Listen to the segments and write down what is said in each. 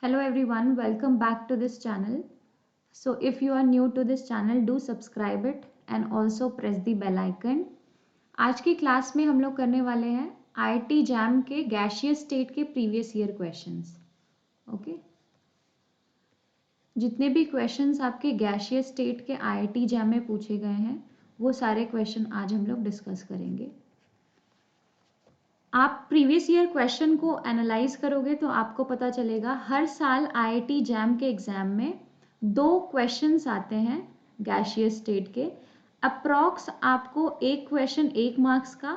Hello everyone, welcome back to this channel. So if you are new to this channel, do subscribe it and also press the bell icon. आज की class में हम लोग करने वाले हैं IIT jam के गैशियस स्टेट के प्रीवियस ईयर क्वेश्चंस. ओके, जितने भी क्वेश्चंस आपके गैशियस स्टेट के IIT जैम में पूछे गए हैं वो सारे क्वेश्चन आज हम लोग डिस्कस करेंगे. आप प्रीवियस ईयर क्वेश्चन को एनालाइज करोगे तो आपको पता चलेगा हर साल IIT जैम के एग्जाम में 2 क्वेश्चंस आते हैं गैशियस स्टेट के. अप्रॉक्स आपको एक क्वेश्चन 1 मार्क्स का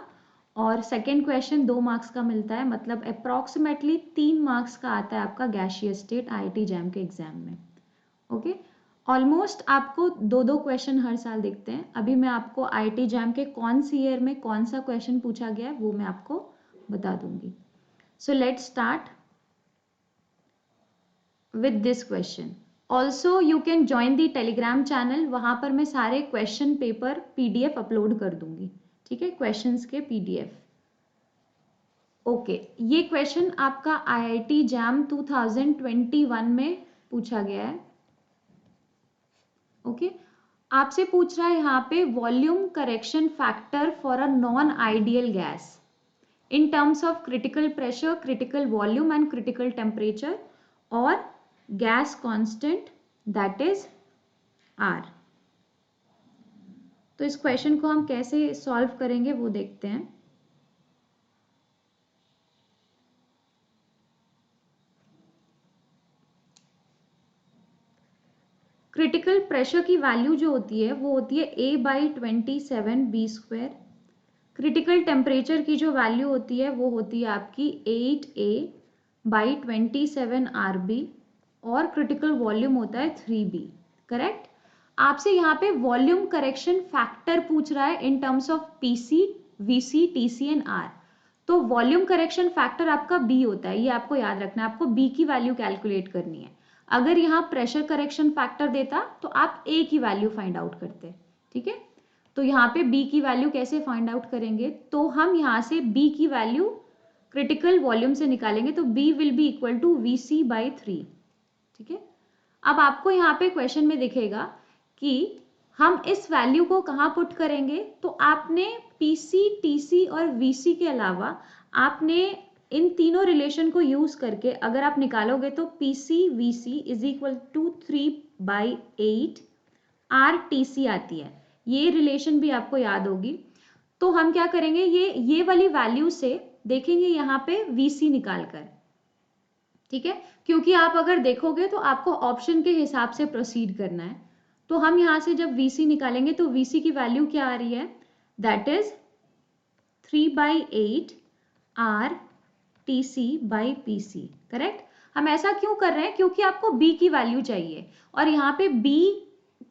और सेकंड क्वेश्चन 2 मार्क्स का मिलता है, मतलब अप्रॉक्सीमेटली 3 मार्क्स का आता है आपका गैशियस स्टेट IIT जैम के एग्जाम में. ओके, ऑलमोस्ट आपको 2-2 क्वेश्चन हर साल दिखते हैं. अभी मैं आपको IIT जैम के कौन सी ईयर में कौन सा क्वेश्चन पूछा गया है वो मैं आपको बता दूंगी. So let's start with this question. Also you can join the Telegram channel, वहां पर मैं सारे क्वेश्चन पेपर PDF अपलोड कर दूंगी. ठीक है, क्वेश्चंस के PDF. ओके, ये क्वेश्चन आपका IIT जैम 2021 में पूछा गया है. ओके, आपसे पूछ रहा है यहाँ पे volume correction factor for a non ideal gas in terms of critical pressure, critical volume and critical temperature or gas constant, that is R. तो इस क्वेश्चन को हम कैसे सॉल्व करेंगे वो देखते हैं. क्रिटिकल प्रेशर की वैल्यू जो होती है वो होती है A/27 B². क्रिटिकल टेम्परेचर की जो वैल्यू होती है वो होती है आपकी 8A/27 RB और क्रिटिकल वॉल्यूम होता है 3B. करेक्ट. आपसे यहाँ पे वॉल्यूम करेक्शन फैक्टर पूछ रहा है in terms of PC, VC, TC and R. तो वॉल्यूम करेक्शन फैक्टर आपका B होता है, ये आपको याद रखना है. आपको B की वैल्यू कैलकुलेट करनी है. अगर यहाँ प्रेशर करेक्शन फैक्टर देता तो आप A की वैल्यू फाइंड आउट करते. ठीक है, तो यहाँ पे B की वैल्यू कैसे फाइंड आउट करेंगे, तो हम यहाँ से B की वैल्यू क्रिटिकल वॉल्यूम से निकालेंगे तो B will be equal to VC/3. ठीक है, अब आपको यहाँ पे क्वेश्चन में दिखेगा कि हम इस वैल्यू को कहाँ पुट करेंगे. तो आपने PC, TC और VC के अलावा आपने इन तीनों रिलेशन को यूज करके अगर आप निकालोगे तो PC VC is equal to 3/8 RTC आती है. ये रिलेशन भी आपको याद होगी. तो हम क्या करेंगे, ये वाली वैल्यू से देखेंगे यहाँ पे VC निकालकर. ठीक है, क्योंकि आप अगर देखोगे तो आपको ऑप्शन के हिसाब से प्रोसीड करना है. तो हम यहाँ से जब VC निकालेंगे तो VC की वैल्यू क्या आ रही है, दैट इज 3/8 RTC/PC. करेक्ट. हम ऐसा क्यों कर रहे हैं, क्योंकि आपको B की वैल्यू चाहिए और यहाँ पे B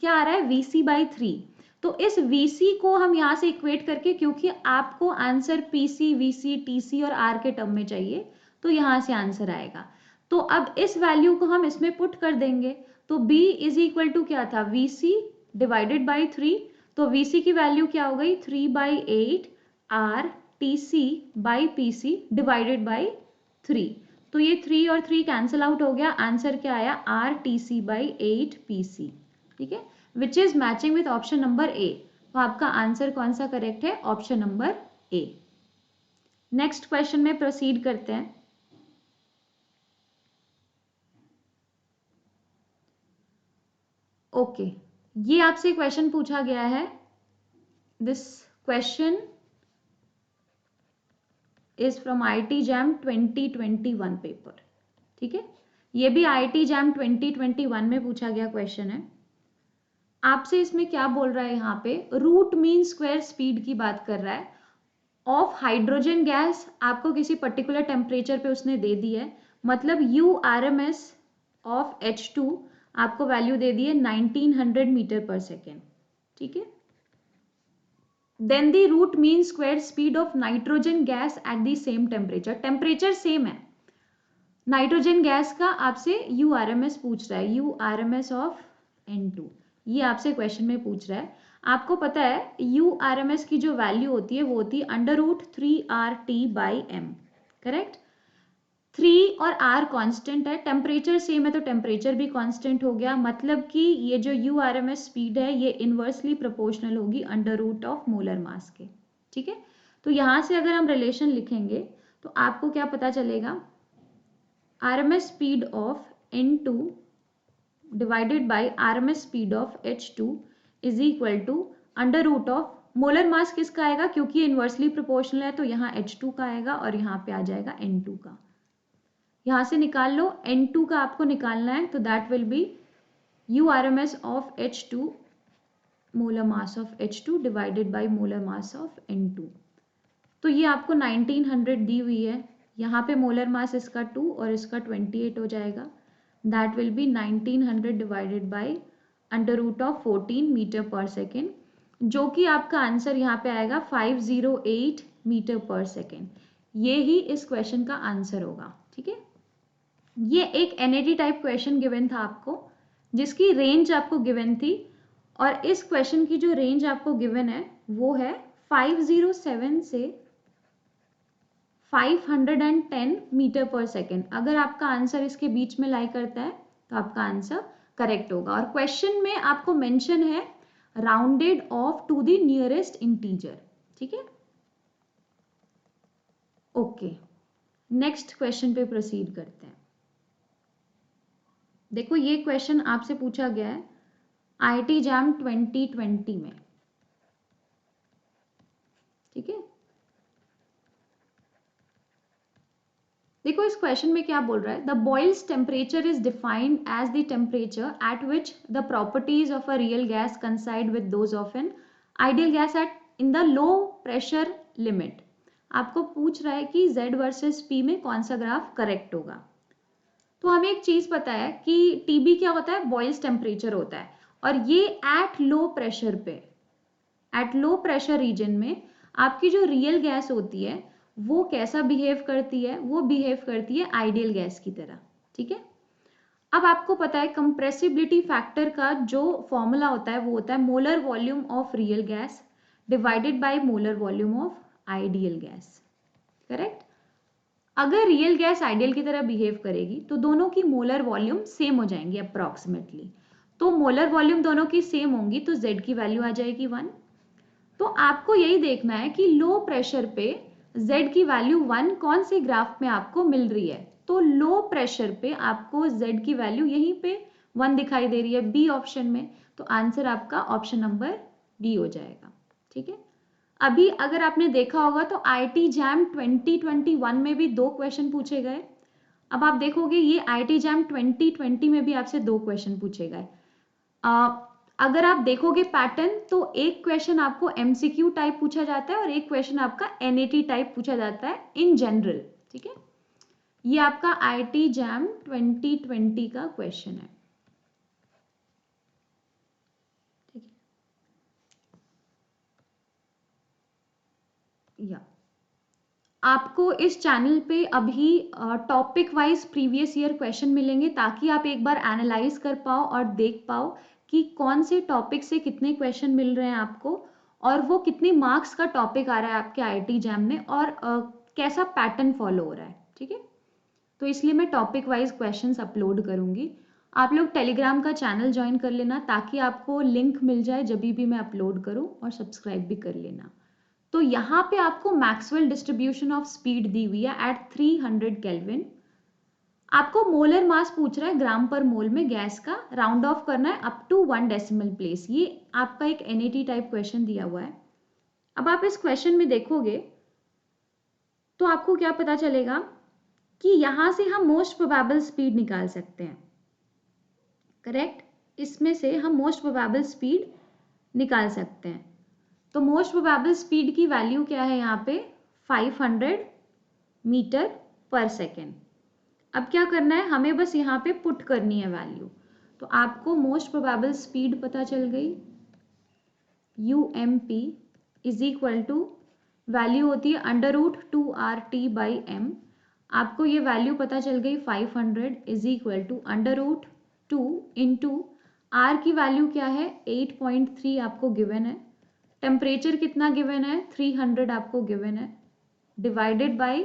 क्या आ रहा है, VC/3. तो इस VC को हम यहाँ से इक्वेट करके, क्योंकि आपको आंसर PC, VC, TC और R के टर्म में चाहिए, तो यहाँ से आंसर आएगा. तो अब इस वैल्यू को हम इसमें पुट कर देंगे. तो B इज इक्वल टू क्या था, VC डिवाइडेड बाई 3. तो VC की वैल्यू क्या हो गई, 3/8 RTC/PC डिवाइडेड बाई 3. तो ये 3 और 3 कैंसिल आउट हो गया. आंसर क्या आया, RTC/8PC. ठीक है, which is matching with option number A. तो आपका आंसर कौन सा करेक्ट है, option number A. Next question में प्रोसीड करते हैं. ओके, ये आपसे क्वेश्चन पूछा गया है. This question is from IIT jam 2021 paper. ठीक है, ये भी IIT जैम 2021 में पूछा गया क्वेश्चन है. आपसे इसमें क्या बोल रहा है, यहाँ पे रूट मीन स्क्वायर स्पीड की बात कर रहा है ऑफ हाइड्रोजन गैस. आपको किसी पर्टिकुलर टेम्परेचर पे उसने दे दी है, मतलब URMS ऑफ H2 आपको वैल्यू दे दी है 1900 मीटर पर सेकेंड. ठीक है, then the root mean square speed of nitrogen gas at the same temperature. Temperature same है, नाइट्रोजन गैस का आपसे URMS पूछ रहा है, URMS ऑफ N2. ये आपसे क्वेश्चन में पूछ रहा है. आपको पता है URMS की जो वैल्यू होती है वो होती है √3RT/m. करेक्ट. 3 और R कांस्टेंट है, टेम्परेचर सेम है तो टेम्परेचर भी कांस्टेंट हो गया, मतलब कि ये जो URMS स्पीड है ये इनवर्सली प्रोपोर्शनल होगी under root of molar mass के। ठीक है, तो यहाँ से अगर हम रिलेशन लिखेंगे तो आपको क्या पता चलेगा, RMS speed of N2 divided by RMS speed of H2 is equal to under root of molar mass किसका आएगा, क्योंकि इनवर्सली प्रोपोर्शनल है तो यहाँ H2 का आएगा और यहाँ पे आ जाएगा N2 का। यहाँ से निकाल लो, N2 का आपको निकालना है तो that will B URMS of H2 molar mass of H2 divided by molar mass of N2। तो ये आपको 1900 दी हुई है, यहाँ पे मोलर मास इसका 2 और इसका 28 हो जाएगा, that will be 1900 divided by under root of 14 metre पर सेकेंड, जो कि आपका आंसर यहाँ पे आएगा 508 मीटर पर सेकेंड। ये ही इस क्वेश्चन का आंसर होगा। ठीक है, ये एक NAT टाइप क्वेश्चन गिवन था आपको, जिसकी रेंज आपको गिवन थी, और इस क्वेश्चन की जो रेंज आपको गिवन है वो है 507 से 510 मीटर पर सेकेंड। अगर आपका आंसर इसके बीच में लाई करता है तो आपका आंसर करेक्ट होगा। और क्वेश्चन में आपको मेंशन है rounded off to the nearest integer. ठीक है, ओके, नेक्स्ट क्वेश्चन पे प्रोसीड करते हैं। देखो ये क्वेश्चन आपसे पूछा गया है IIT JAM 2020 में। ठीक है, देखो इस क्वेश्चन में क्या बोल रहा है, the Boyle's temperature is defined as the temperature at which the properties of a real gas coincide with those of an ideal gas at in the low pressure limit. आपको पूछ रहा है कि Z वर्सेस P में कौन सा graph correct होगा। तो हमें एक चीज पता है कि TB क्या होता है, बॉइल्स टेम्परेचर होता है, और ये एट लो प्रेशर पे, एट लो प्रेशर रीजन में आपकी जो रियल गैस होती है वो कैसा बिहेव करती है, वो बिहेव करती है आइडियल गैस की तरह। ठीक है, अब आपको पता है कंप्रेसिबिलिटी फैक्टर का जो फॉर्मूला होता है वो होता है molar volume of real gas divided by molar volume of ideal gas. Correct, अगर रियल गैस आइडियल की तरह बिहेव करेगी तो दोनों की मोलर वॉल्यूम सेम हो जाएंगी अप्रॉक्सीमेटली, तो मोलर वॉल्यूम दोनों की सेम होंगी तो Z की वैल्यू आ जाएगी 1। तो आपको यही देखना है कि लो प्रेशर पे Z की वैल्यू 1 कौन से ग्राफ में आपको मिल रही है। तो लो प्रेशर पे आपको Z की वैल्यू यहीं पे 1 दिखाई दे रही है B ऑप्शन में, तो आंसर आपका ऑप्शन नंबर D हो जाएगा। ठीक है, अभी अगर आपने देखा होगा तो IIT JAM 2021 में भी 2 क्वेश्चन पूछे गए। अब आप देखोगे ये IIT JAM 2020 में भी आपसे 2 क्वेश्चन पूछे गए। अगर आप देखोगे पैटर्न तो एक क्वेश्चन आपको MCQ टाइप पूछा जाता है और एक क्वेश्चन आपका NAT टाइप पूछा जाता है इन जनरल। ठीक है, ये आपका IIT JAM 2020 का क्वेश्चन है। ठीक है, या आपको इस चैनल पे अभी topic wise previous year question मिलेंगे ताकि आप एक बार एनालाइज कर पाओ और देख पाओ कि कौन से टॉपिक से कितने क्वेश्चन मिल रहे हैं आपको, और वो कितने मार्क्स का टॉपिक आ रहा है आपके IIT JAM में, और कैसा पैटर्न फॉलो हो रहा है। ठीक है, तो इसलिए मैं टॉपिक वाइज क्वेश्चंस अपलोड करूंगी। आप लोग टेलीग्राम का चैनल ज्वाइन कर लेना ताकि आपको लिंक मिल जाए जब भी मैं अपलोड करूं, और सब्सक्राइब भी कर लेना। तो यहाँ पे आपको मैक्सवेल डिस्ट्रीब्यूशन ऑफ स्पीड दी हुई है एट 300 केल्विन। आपको मोलर मास पूछ रहा है ग्राम पर मोल में गैस का, राउंड ऑफ करना है अप टू 1 डेसिमल प्लेस। ये आपका एक NAT टाइप क्वेश्चन दिया हुआ है। अब आप इस क्वेश्चन में देखोगे तो आपको क्या पता चलेगा कि यहां से हम मोस्ट प्रोबेबल स्पीड निकाल सकते हैं। करेक्ट, इसमें से हम मोस्ट प्रोबेबल स्पीड निकाल सकते हैं। तो मोस्ट प्रोबेबल स्पीड की वैल्यू क्या है यहाँ पे 500 मीटर पर सेकेंड। अब क्या करना है, हमें बस यहाँ पे पुट करनी है वैल्यू। तो आपको मोस्ट प्रोबेबल स्पीड पता चल गई, UMP is equal to value होती है अंडर रूट 2RT/m। आपको ये वैल्यू पता चल गई 500 is equal to under root 2 into R की वैल्यू क्या है 8.3 आपको गिवन है, टेम्परेचर कितना गिवन है 300 आपको गिवन है, डिवाइडेड बाय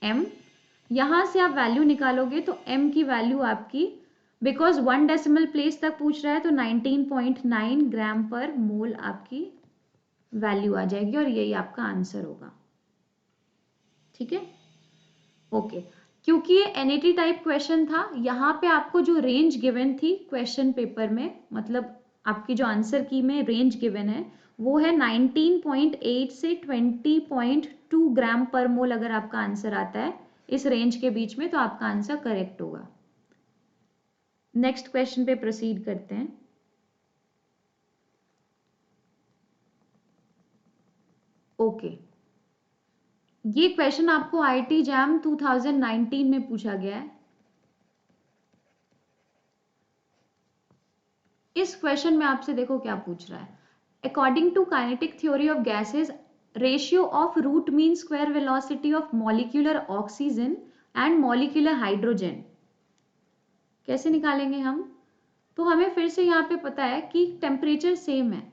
m। यहाँ से आप वैल्यू निकालोगे तो m की वैल्यू आपकी, बिकॉज 1 डेसिमल प्लेस तक पूछ रहा है, तो 19.9 ग्राम पर मोल आपकी वैल्यू आ जाएगी और यही आपका आंसर होगा। ठीक है, ओके। क्योंकि ये NAT टाइप क्वेश्चन था, यहाँ पे आपको जो रेंज गिवन थी क्वेश्चन पेपर में, मतलब आपकी जो आंसर की में रेंज गिवन है वो है 19.8 से 20.2 ग्राम पर मोल। अगर आपका आंसर आता है इस रेंज के बीच में तो आपका आंसर करेक्ट होगा। नेक्स्ट क्वेश्चन पे प्रोसीड करते हैं। ओके, ये क्वेश्चन आपको IIT जैम 2019 में पूछा गया है। इस क्वेश्चन में आपसे देखो क्या पूछ रहा है। According to kinetic theory of gases, ratio of root mean square velocity of molecular oxygen and molecular hydrogen कैसे निकालेंगे हम? तो हमें फिर से यहाँ पे पता है कि टेम्परेचर सेम है।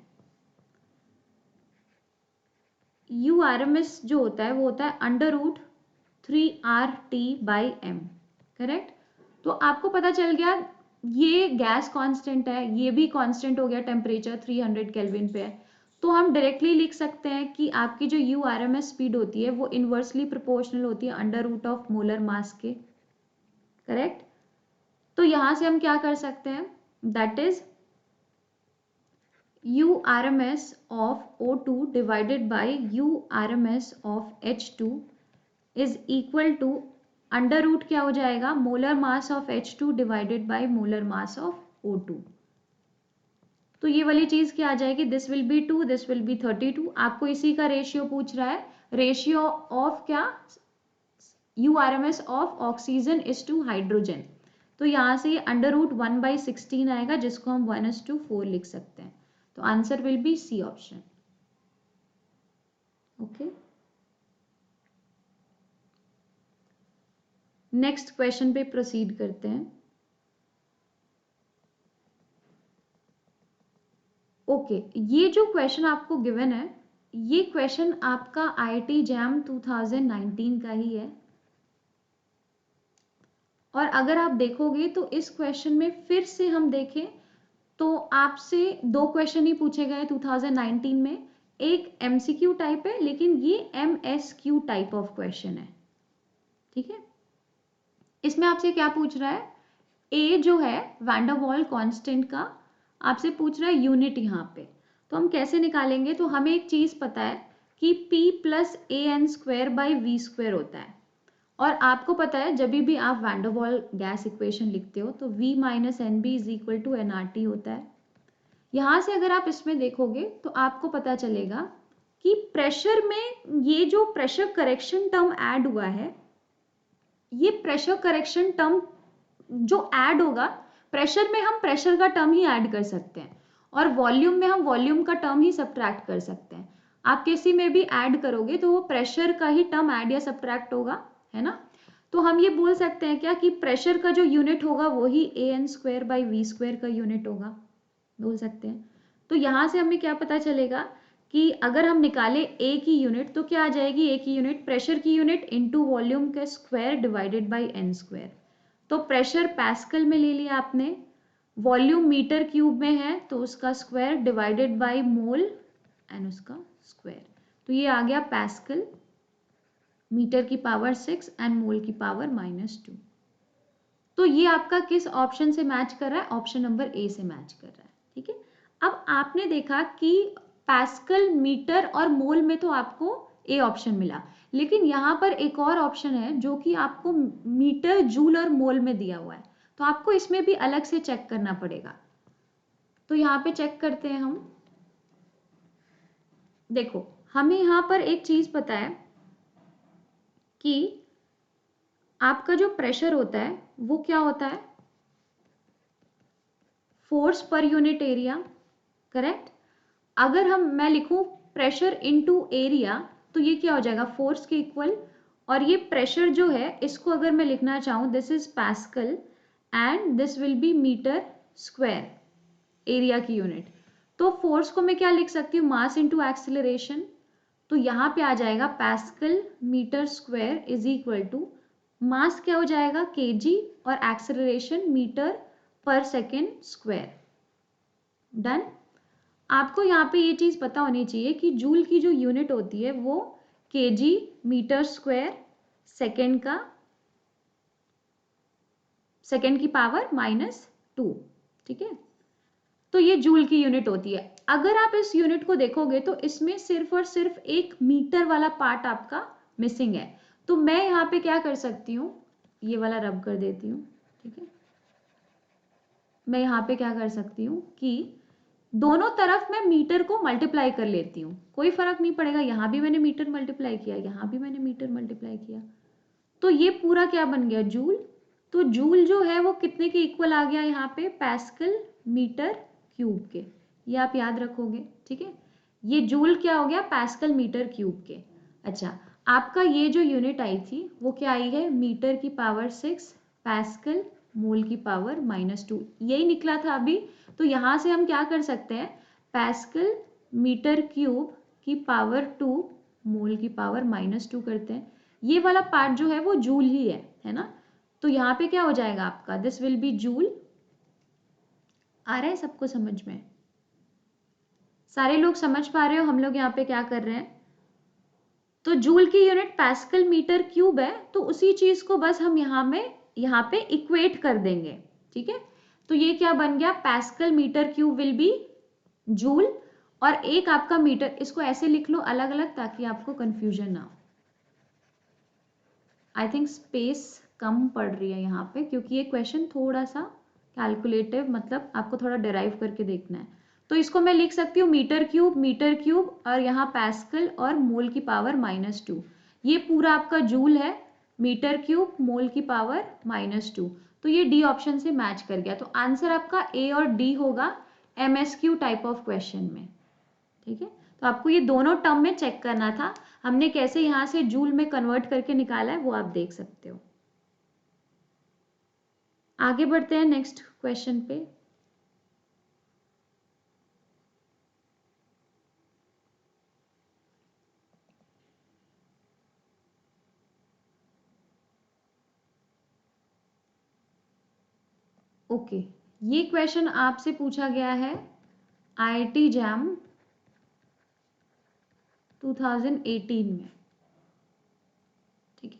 URMS जो होता है वो होता है √3RT/m, करेक्ट। तो आपको पता चल गया ये गैस कांस्टेंट है, ये भी कांस्टेंट हो गया, टेम्परेचर 300 केल्विन पे है। तो हम डायरेक्टली लिख सकते हैं कि आपकी जो URMS स्पीड होती है वो इन्वर्सली प्रोपोर्शनल होती है √ऑफ मोलर मास के, करेक्ट। तो यहां से हम क्या कर सकते हैं, that is URMS of O2 divided by URMS of H2 is equal to under root क्या हो जाएगा, molar mass of H2 divided by molar mass of O2। तो ये वाली चीज क्या आ जाएगी, this will be 2, this will be 32। आपको इसी का रेशियो पूछ रहा है, रेशियो ऑफ क्या, URMS of oxygen is to hydrogen. तो यहाँ से ये √1/16 आएगा, जिसको हम 1:4 लिख सकते हैं। तो answer will be C option. Okay, next question पे प्रोसीड करते हैं। ओके, ये जो क्वेश्चन आपको गिवन है, ये क्वेश्चन आपका IIT जैम 2019 का ही है। और अगर आप देखोगे तो इस क्वेश्चन में फिर से हम देखें तो आपसे 2 क्वेश्चन ही पूछे गए 2019 में। एक MCQ टाइप है, लेकिन ये MSQ टाइप ऑफ क्वेश्चन है। ठीक है, इसमें आपसे क्या पूछ रहा है, ए जो है वैन डर वाल कांस्टेंट का आपसे पूछ रहा है यूनिट यहाँ पे। तो हम कैसे निकालेंगे, तो हमें एक चीज पता है कि P + AN²/V² होता है। और आपको पता है जब भी आप वैन डर वाल गैस इक्वेशन लिखते हो तो V - NB = nRT होता है। यहाँ से अगर आप इसमें देखोगे तो आपको पता चलेगा कि प्रेशर में ये जो प्रेशर करेक्शन टर्म ऐड हुआ है, ये प्रेशर करेक्शन टर्म जो ऐड होगा, प्रेशर में हम प्रेशर का टर्म ही ऐड कर सकते हैं और वॉल्यूम में हम वॉल्यूम का टर्म ही सब्ट्रैक्ट कर सकते हैं। आप किसी में भी ऐड करोगे तो वो प्रेशर का ही टर्म ऐड या सब्ट्रैक्ट होगा, है ना। तो हम ये बोल सकते हैं क्या कि प्रेशर का जो यूनिट होगा वही AN²/V² का यूनिट होगा, बोल सकते हैं। तो यहाँ से हमें क्या पता चलेगा कि अगर हम निकाले ए की यूनिट तो क्या आ जाएगी, ए की यूनिट प्रेशर की यूनिट इनटू वॉल्यूम के स्क्वायर डिवाइडेड बाय n²। तो प्रेशर पैस्कल में ले लिया आपने, वॉल्यूम मीटर क्यूब में है तो उसका square divided by mole and उसका स्क्वायर। तो ये आ गया पैस्कल, मीटर की पावर 6 एंड मोल की पावर -2। तो ये आपका किस ऑप्शन से मैच कर रहा है, ऑप्शन नंबर ए से मैच कर रहा है। ठीक है, अब आपने देखा कि पैस्कल, मीटर और मोल में तो आपको ए ऑप्शन मिला, लेकिन यहाँ पर एक और ऑप्शन है जो कि आपको मीटर, जूल और मोल में दिया हुआ है। तो आपको इसमें भी अलग से चेक करना पड़ेगा। तो यहाँ पे चेक करते हैं हम। देखो, हमें यहाँ पर एक चीज पता है कि आपका जो प्रेशर होता है वो क्या होता है, force per unit area, correct. अगर मैं लिखूं प्रेशर इनटू एरिया तो ये क्या हो जाएगा, फोर्स के इक्वल। और ये प्रेशर जो है इसको अगर मैं लिखना चाहूं, this is pascal and this will be metre square, area की यूनिट। तो फोर्स को मैं क्या लिख सकती हूँ, मास इनटू एक्सेलरेशन। तो यहाँ पे आ जाएगा pascal metre square is equal to mass क्या हो जाएगा kg और एक्सेलरेशन मीटर पर सेकेंड स्क्वायर। डन। आपको यहाँ पे ये चीज पता होनी चाहिए कि जूल की जो यूनिट होती है वो kg मीटर स्क्वायर सेकेंड की पावर -2, ठीक है। तो ये जूल की यूनिट होती है। अगर आप इस यूनिट को देखोगे तो इसमें सिर्फ और सिर्फ एक मीटर वाला पार्ट आपका मिसिंग है। तो मैं यहाँ पे क्या कर सकती हूँ, ये वाला रब कर देती हूँ, ठीक है। मैं यहाँ पे क्या कर सकती हूँ कि दोनों तरफ मैं मीटर को मल्टीप्लाई कर लेती हूँ, कोई फर्क नहीं पड़ेगा। यहाँ भी मैंने मीटर मल्टीप्लाई किया, यहाँ भी मैंने मीटर मल्टीप्लाई किया, तो ये पूरा क्या बन गया, जूल। तो जूल जो है वो कितने के इक्वल आ गया यहाँ पे, पास्कल मीटर क्यूब के। ये आप याद रखोगे, ठीक है। ये जूल क्या हो गया, पास्कल मीटर क्यूब के। अच्छा, आपका ये जो यूनिट आई थी वो क्या आई है, मीटर की पावर 6 पास्कल मोल की पावर -2, यही निकला था अभी। तो यहाँ से हम क्या कर सकते हैं, पास्कल मीटर क्यूब की पावर 2 मोल की पावर -2 करते हैं। ये वाला पार्ट जो है वो जूल ही है ना। तो यहाँ पे क्या हो जाएगा आपका, दिस विल बी जूल। आ रहा है सबको समझ में, सारे लोग समझ पा रहे हो हम लोग यहाँ पे क्या कर रहे हैं। तो जूल की यूनिट पास्कल मीटर क्यूब है, तो उसी चीज को बस हम यहाँ पे इक्वेट कर देंगे, ठीक है। तो ये क्या बन गया, pascal metre cube will be joule, और एक आपका मीटर, इसको ऐसे लिख लो अलग अलग ताकि आपको कंफ्यूजन ना हो। आई थिंक स्पेस कम पड़ रही है यहाँ पे, क्योंकि ये क्वेश्चन थोड़ा सा कैलकुलेटिव, मतलब आपको थोड़ा डिराइव करके देखना है। तो इसको मैं लिख सकती हूँ मीटर क्यूब और यहाँ पास्कल और मोल की पावर -2। ये पूरा आपका जूल है, मीटर क्यूब मोल की पावर -2। तो ये डी ऑप्शन से मैच कर गया। तो आंसर आपका ए और डी होगा MSQ टाइप ऑफ क्वेश्चन में, ठीक है। तो आपको ये दोनों टर्म में चेक करना था, हमने कैसे यहाँ से जूल में कन्वर्ट करके निकाला है वो आप देख सकते हो। आगे बढ़ते हैं नेक्स्ट क्वेश्चन पे। ओके, ये क्वेश्चन आपसे पूछा गया है IIT जैम 2018 में, ठीक है।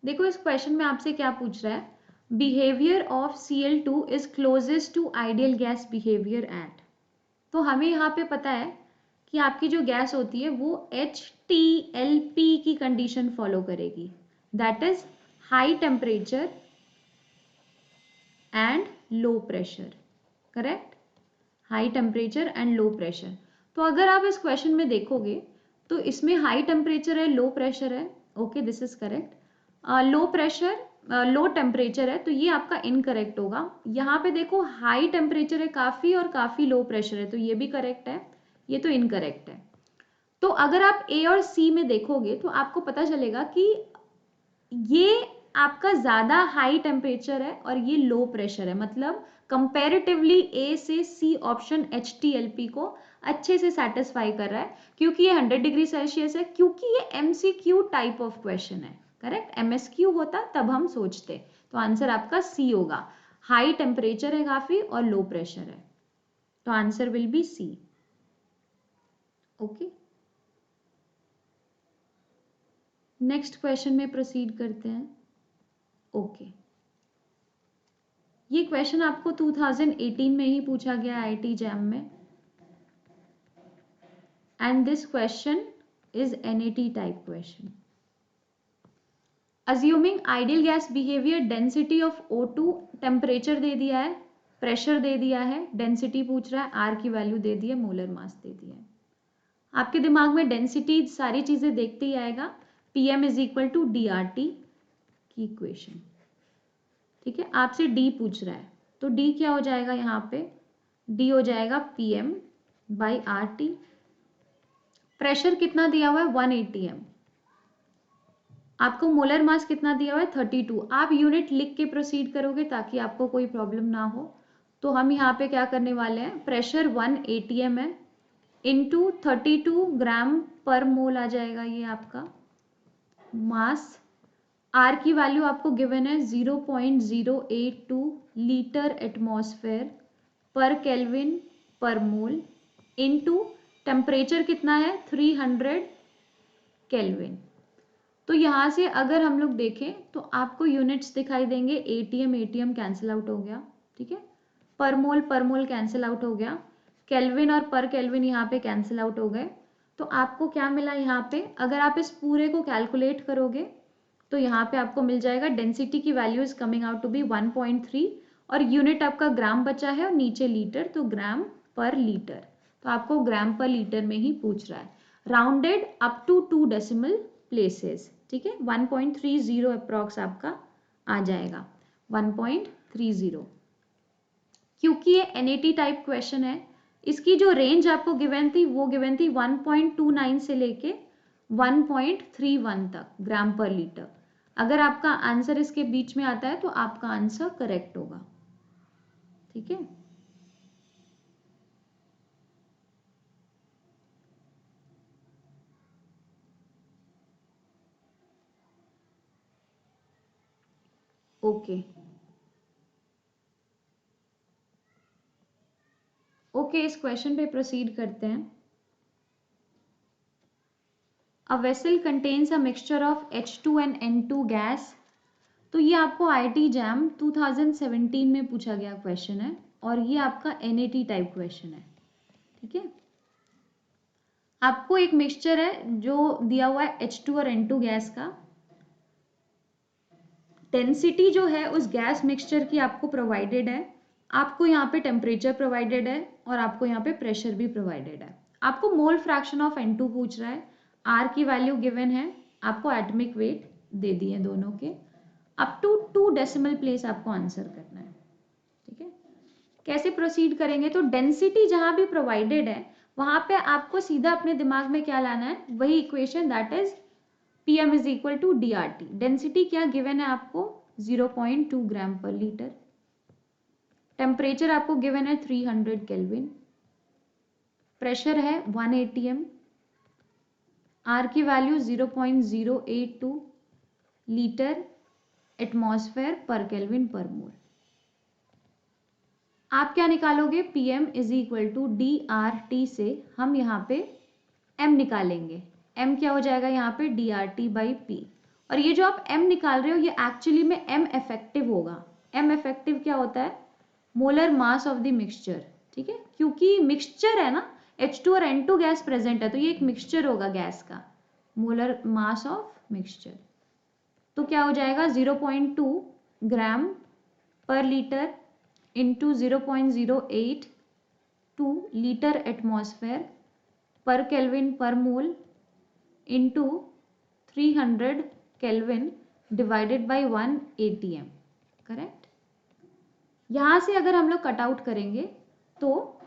देखो इस क्वेश्चन में आपसे क्या पूछ रहा है, behaviour of Cl2 is closest to ideal gas behaviour at. तो हमें यहाँ पे पता है कि आपकी जो गैस होती है वो HTLP की कंडीशन फॉलो करेगी, that is high temperature and low pressure, correct, high temperature and low pressure. तो अगर आप इस क्वेश्चन में देखोगे तो इसमें हाई टेम्परेचर है, लो प्रेशर है, okay this is correct. Low pressure, low temperature है, तो ये आपका इनकरेक्ट होगा। यहाँ पे देखो हाई टेम्परेचर है काफी और काफी लो प्रेशर है, तो ये भी करेक्ट है, ये तो इनकरेक्ट है। तो अगर आप ए और सी में देखोगे तो आपको पता चलेगा कि ये आपका ज्यादा हाई टेम्परेचर है और ये लो प्रेशर है, मतलब कंपैरेटिवली ए से सी ऑप्शन HTLP को अच्छे से सेटिस्फाई कर रहा है, क्योंकि ये 100 डिग्री सेल्सियस है, क्योंकि ये MCQ टाइप ऑफ क्वेश्चन है, करेक्ट। MSQ होता तब हम सोचते। तो आंसर आपका सी होगा, हाई टेम्परेचर है काफी और लो प्रेशर है, तो answer will be C, okay. Next question में प्रोसीड करते हैं। ओके, ये क्वेश्चन आपको 2018 में ही पूछा गया IIT जैम में, and this question is NAT type question. Assuming ideal gas behaviour, density of O2, temperature दे दिया है, प्रेशर दे दिया है, डेंसिटी पूछ रहा है, R की वैल्यू दे दी है, मोलर मास दे दिया है। आपके दिमाग में डेंसिटी सारी चीजें देखते ही आएगा, PM is equal to DRT की इक्वेशन, ठीक है। आपसे D पूछ रहा है, तो D क्या हो जाएगा, यहाँ पे D हो जाएगा PM/RT। प्रेशर कितना दिया हुआ है 1 atm, आपको मोलर मास कितना दिया हुआ है 32। आप यूनिट लिख के प्रोसीड करोगे ताकि आपको कोई प्रॉब्लम ना हो। तो हम यहाँ पे क्या करने वाले हैं, प्रेशर 1 atm है, इंटू 32 ग्राम पर मोल आ जाएगा ये आपका मास, आर की वैल्यू आपको गिवन है 0.082 लीटर एटमॉस्फेयर पर केल्विन पर मोल इनटू टेम्परेचर कितना है 300 केल्विन। तो यहाँ से अगर हम लोग देखें तो आपको यूनिट्स दिखाई देंगे, एटीएम एटीएम कैंसिल आउट हो गया, ठीक है, पर मोल कैंसिल आउट हो गया, केल्विन और पर केल्विन यहाँ पे कैंसिल आउट हो गए। तो आपको क्या मिला यहाँ पे, अगर आप इस पूरे को कैलकुलेट करोगे तो यहाँ पे आपको मिल जाएगा डेंसिटी की value is coming out to be 1.3 और यूनिट आपका ग्राम बचा है और नीचे लीटर, तो ग्राम पर लीटर। तो आपको ग्राम पर लीटर में ही पूछ रहा है, rounded up to 2 decimal places, ठीक है, 1.30 अप्रॉक्स आपका आ जाएगा 1.30। क्योंकि ये NAT टाइप क्वेश्चन है, इसकी जो रेंज आपको गिवन थी वो गिवन थी 1.29 से लेके 1.31 तक ग्राम पर लीटर। अगर आपका आंसर इसके बीच में आता है तो आपका आंसर करेक्ट होगा, ठीक है। ओके ओके, इस क्वेश्चन पे प्रोसीड करते हैं। A vessel contains a mixture of H2 and N2 gas. तो ये आपको IIT जैम 2017 में पूछा गया क्वेश्चन है और ये आपका NAT टाइप क्वेश्चन है, ठीक है। आपको एक मिक्सचर है जो दिया हुआ है H2 और N2 गैस का, डेंसिटी जो है उस गैस मिक्सचर की आपको प्रोवाइडेड है, आपको यहाँ पे टेम्परेचर प्रोवाइडेड है और आपको यहाँ पे प्रेशर भी प्रोवाइडेड है। आपको मोल फ्रैक्शन ऑफ N2 पूछ रहा है, R की वैल्यू गिवन है, आपको एटॉमिक वेट दे दिए दोनों के, अप टू 2 डेसिमल प्लेस आपको आंसर करना है, ठीक है। कैसे प्रोसीड करेंगे, तो डेंसिटी जहां भी प्रोवाइडेड है वहां पे आपको सीधा अपने दिमाग में क्या लाना है, वही equation, that is PM is equal to DRT। Density क्या गिवन है आपको 0.2 ग्राम पर लीटर, टेम्परेचर आपको गिवन है 300 केल्विन, प्रेशर है 1 ATM, आर की वैल्यू 0.082 लीटर एटमॉस्फेयर पर केल्विन पर मोल। आप क्या निकालोगे, PM is equal to DRT से हम यहाँ पे M निकालेंगे, M क्या हो जाएगा यहाँ पे DRT बाई P। और ये जो आप M निकाल रहे हो ये एक्चुअली में M इफेक्टिव होगा। M इफेक्टिव क्या होता है, molar mass of the mixture, ठीक है, क्योंकि मिक्सचर है ना, H2 और N2 गैस प्रेजेंट है तो ये एक मिक्सचर होगा गैस का, मोलर मास ऑफ मिक्सचर। तो क्या हो जाएगा 0.2 ग्राम पर लीटर इंटू 0.082 लीटर एटमॉस्फेयर पर केल्विन पर mole into 300 kelvin divided by 1 ATM, correct. यहाँ से अगर हम लोग कट आउट करेंगे तो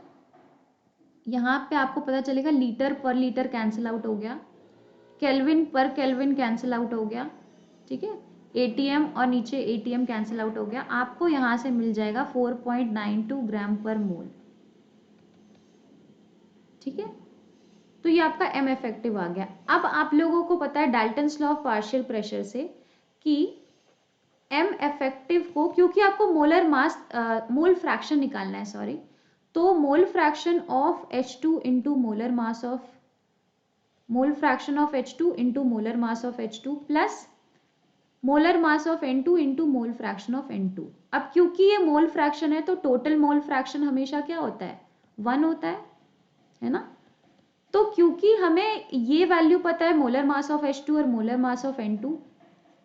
यहाँ पे आपको पता चलेगा लीटर पर लीटर कैंसिल आउट हो गया, केल्विन पर केल्विन कैंसिल आउट हो गया, ठीक है, ATM और नीचे ATM कैंसिल आउट हो गया, आपको यहाँ से मिल जाएगा 4.92 ग्राम पर मोल, ठीक है। तो ये आपका M इफेक्टिव आ गया। अब आप लोगों को पता है Dalton's law of partial pressure से कि M इफेक्टिव को, क्योंकि आपको मोलर मास मोल फ्रैक्शन निकालना है, सॉरी, तो mole fraction of H2 into molar mass of H2 into molar mass of H2 plus molar mass of N2 into mole fraction of N2। अब क्योंकि ये mole fraction है तो total mole fraction हमेशा क्या होता है, 1 होता है ना। तो क्योंकि हमें ये वैल्यू पता है मोलर मास ऑफ H2 और molar mass of N2,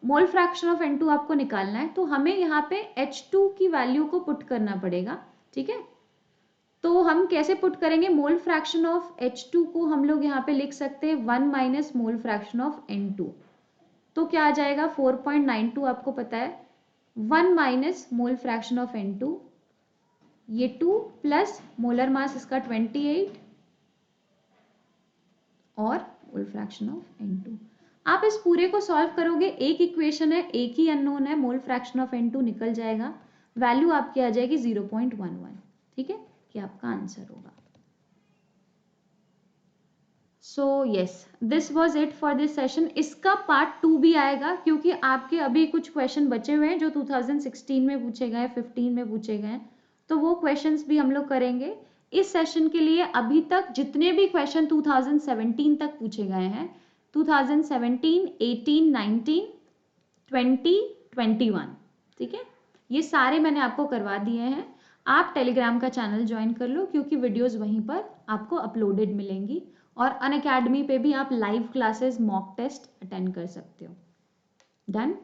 mole fraction of N2 आपको निकालना है, तो हमें यहाँ पे H2 की वैल्यू को पुट करना पड़ेगा, ठीक है। तो हम कैसे पुट करेंगे, मोल फ्रैक्शन ऑफ H2 को हम लोग यहाँ पे लिख सकते हैं 1 minus mole fraction of N2। तो क्या आ जाएगा 4.92, आपको पता है 1 minus mole fraction of N2, ये 2 प्लस मोलर मास इसका 28 और मोल फ्रैक्शन ऑफ N2। आप इस पूरे को सॉल्व करोगे, एक इक्वेशन है, एक ही अननोन है, मोल फ्रैक्शन ऑफ N2 निकल जाएगा, वैल्यू आपकी आ जाएगी 0.11, ठीक है, ये आपका आंसर होगा। So yes, this was it for this session. इसका पार्ट 2 भी आएगा क्योंकि आपके अभी कुछ क्वेश्चन बचे हुए हैं जो 2016 में पूछे गए, 15 में पूछे गए, तो वो क्वेश्चंस भी हम लोग करेंगे। इस सेशन के लिए अभी तक जितने भी क्वेश्चन 2017 तक पूछे गए हैं, 2017, 18, 19, 20, 21, ठीक है, ये सारे मैंने आपको करवा दिए हैं। आप टेलीग्राम का चैनल ज्वाइन कर लो क्योंकि वीडियोस वहीं पर आपको अपलोडेड मिलेंगी, और अनअकैडमी पे भी आप live classes, mock test attend कर सकते हो। डन।